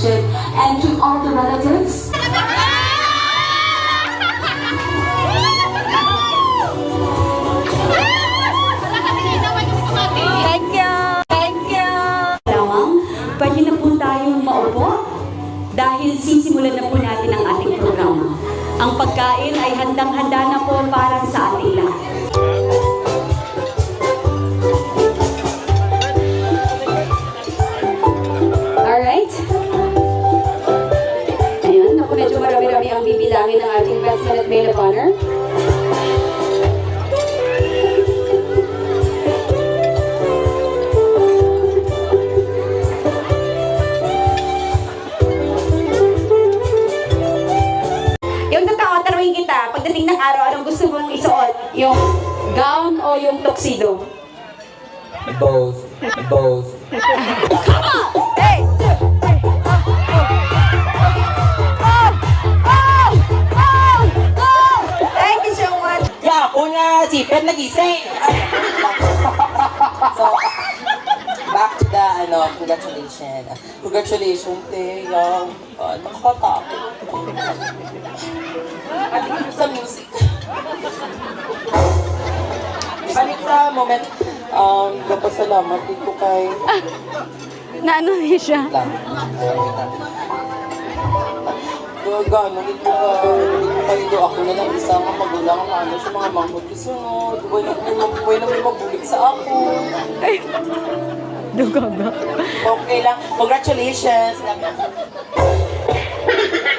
congratulations. And to all the relatives, Thank you! Thank you! Lamang, pwede na po tayong maupo dahil sisimulan na po natin ang ating programa. Ang pagkain ay handang-handa na po para sa ating lahat. Alright? Ayun, naku, medyo marami-rami ang bibilangin ng ating Best Senate Maid of Honor. Pagdating ng araw, anong gusto mong isuot? Yung gown o yung tuxedo? Both. Both. Come on! Hey! Thank you so much! Ya, ako nga si Pet nagising. So, back to the, congratulations. Congratulations, te. Yung, nakakatakot. At sa music. Balik sa moment, nagpasalamat dito kay... Naano niya siya? lang. Gano, dito kayo ako na lang isa nga magulang ang ano sa mga manghod kasunod. Buhay na may mabulig sa ako. Dugaga. Okay lang. Congratulations.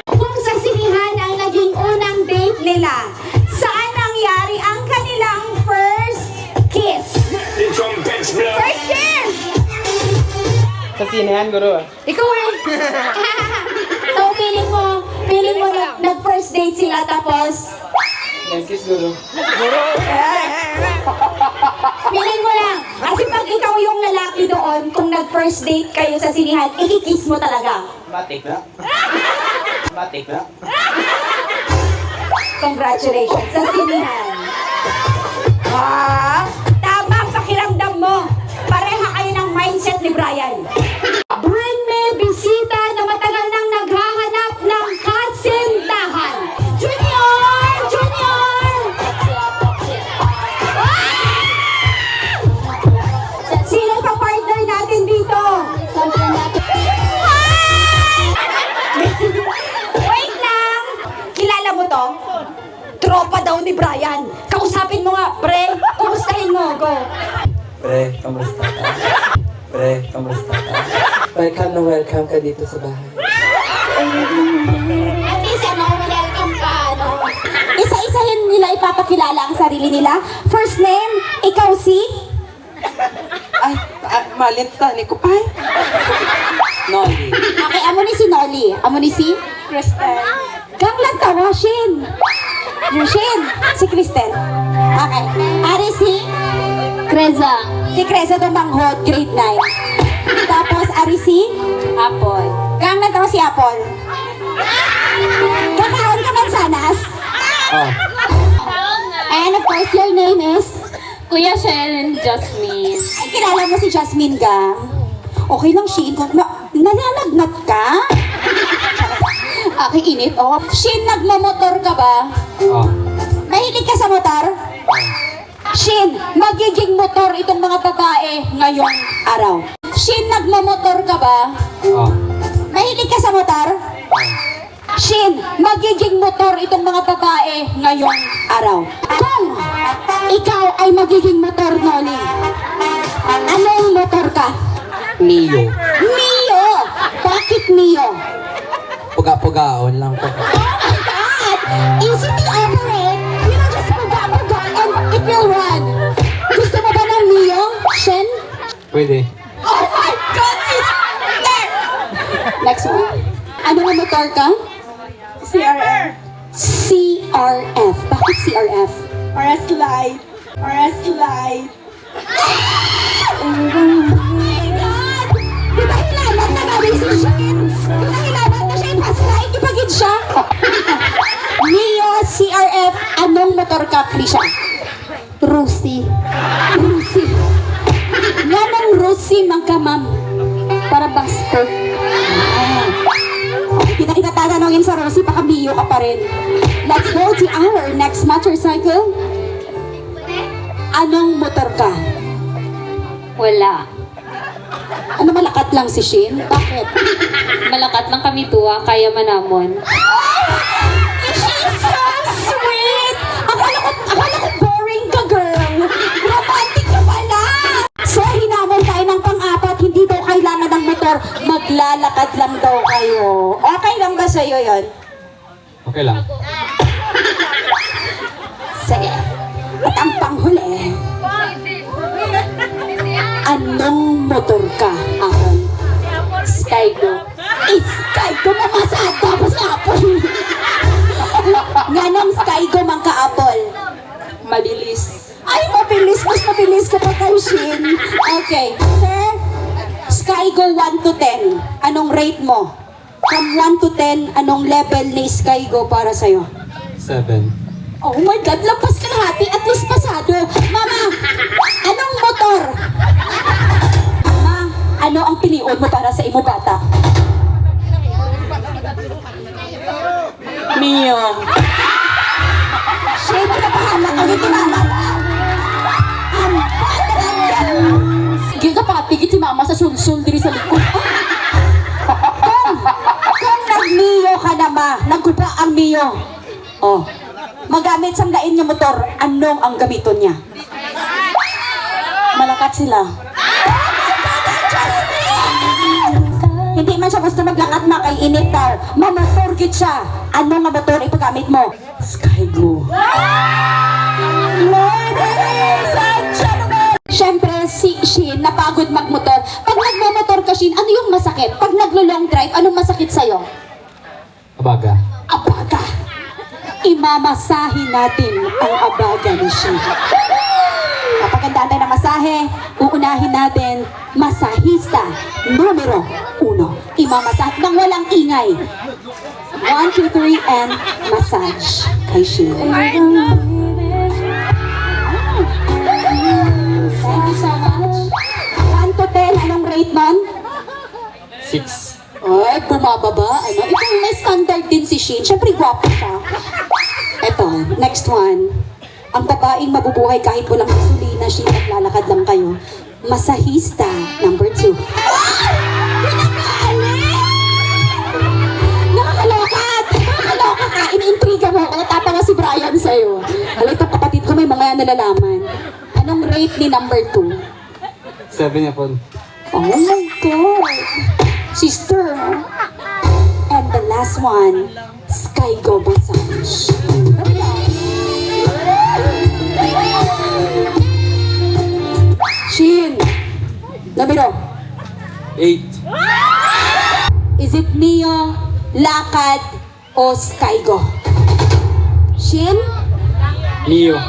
Kung sa sinihan ang naging unang date nila, saan nangyari ang kanilang first kiss? First kiss! Sa sinehan, guro. Ikaw eh! So, feeling mo nag-first date sila tapos Nag-kiss, guro. feeling mo lang, kasi pag ikaw yung lalaki doon, kung nag-first date kayo sa sinihan, ikikiss mo talaga. Matik na. Matik na. Congratulations sa sinihan. Tama ang pakiramdam mo. Pareha kayo ng mindset ni Brian. Bring me bisita na matagal nang naghahanap ng kasintahan. Junior! Junior! Sino pa partner natin dito? Wait lang! Kilala mo to? Tropa daw ni Brian. Kausapin mo nga, pre. Kumustahin mo, go. Pre, kamusta ka? Pre, kamusta ka? Welcome ka dito sa bahay. At least, welcome ka, Isa-isahin nila ipapakilala ang sarili nila. First name, ikaw si? Ay, malit ta ni Kupay. Noli. Okay, amo ni si Nolly. Amo ni si? Kristen. Kang lang tawa, Shin. Yung Shin, si Kristen. Okay. Ari si? Kreza. Si Kreza Dumanghod, grade 9. Tapos, Ari si? Apple. Kang lang tawa si Apple. Kakaon ka mansanas? Oh. And of course, your name is? Kuya Sharon Jasmine. Ay, kilala mo si Jasmine Gang? Okay lang, Shin. Nananagnat ka? Okay, init. Oh, Shin, nagmamotor ka ba? Oh. Mahilig ka sa motor? Shin, magiging motor itong mga babae ngayong araw. Shin, nagmamotor ka ba? Oh. Mahilig ka sa motor? Shin, magiging motor itong mga babae ngayong araw. Kung ikaw ay magiging motor, Noli, anong motor ka? Mio. Mio! Bakit Mio? Puga-pugaon lang po. Oh my God! Easy to operate! You know, just puga-puga and it will run. Gusto mo ba ng Mio, Shin? Pwede. Oh my God! Sis! There! Next one. Ano na motor ka? CRF. CRF. Bakit CRF? Or a slide. Or a slide. Oh my God! Di ba hilalat na gawin si Shin? Di ba hilalat na siya ipaslide? Di ba gid siya? Mio CRF, anong motor ka, Krisha? Rusi. Rusi. Nga nang Rusi, magka ma'am. Para buster. Ah. sa Rosie, baka Mio ka pa rin. Let's go to our next motorcycle. Anong motor ka? Wala. Ano, malakat lang si Shin? Bakit? Malakat lang kami tuwa, kaya manamon. She's so sweet! Akala ko boring ka, girl. Romantic ka pala. So, hinamon tayo ng pang-apat. Hindi daw kailangan ng motor. Maglalakad lang daw kayo. Okay lang ba sa'yo yon? Okay lang. Sige. At ang panghuli, anong motor ka, Apple? Skygo. Skygo mamasad tapos Apple. Nganong Skygo mang ka-Apple? Mabilis. Ay, mabilis. Mas mabilis ka pa kay Shin. Okay. Sir, Skygo 1 to 10. Anong rate mo? From 1 to 10, anong level ni Skygo para sa'yo? 7. Oh my God, lampas ka na hati. At least pasado. Mama, anong motor? Mama, ano ang pilion mo para sa imo bata? Mio. Shin, napahala ka dito, mama. Ang bata. Sige ka papigit si mama sa sulsul diri sa likod. Kung nag-Mio ka na ma, nagkupa ang Mio. Oh, magamit sa lain niya motor, anong ang gamiton niya? Malakat sila. Hindi man siya gusto maglakat na kay init daw. Mamotor git siya. Ano nga motor ipagamit mo? Skygo. Ladies and gentlemen! Siyempre, si Shin, napagod magmotor. Pag nagmamotor ka, Shin, ano yung masakit? Pag naglo-long drive, anong masakit sa'yo? Abaga. Abaga. Imamasahin natin ang abaga ni Shin. Kapagandaan tayo ng masahe, uunahin natin masahista numero 1. Imamasahe ng walang ingay. 1, 2, 3, and massage kay Shin. Thank you so much. 1 to 10, anong rate nun? 6. Ay, bumababa. Ano? Ito may standard din si Shin. Siyempre, gwapo siya. Ito, next one. Ang babaeng mabubuhay kahit walang gasolina, Shin, naglalakad lang kayo. Masahista, number 2. Nakakaloka! Nakakaloka ka! Iniintriga mo ako. Natatawa si Brian sa'yo. Hala, itong kapatid ko may mga nalalaman. Anong rate ni number 2? 7 na po. Oh my God! Sister! And the last one, Skygo Massage. Shin! Numero, 8. is it Mio, Lakad, o Skygo? Shin? Mio.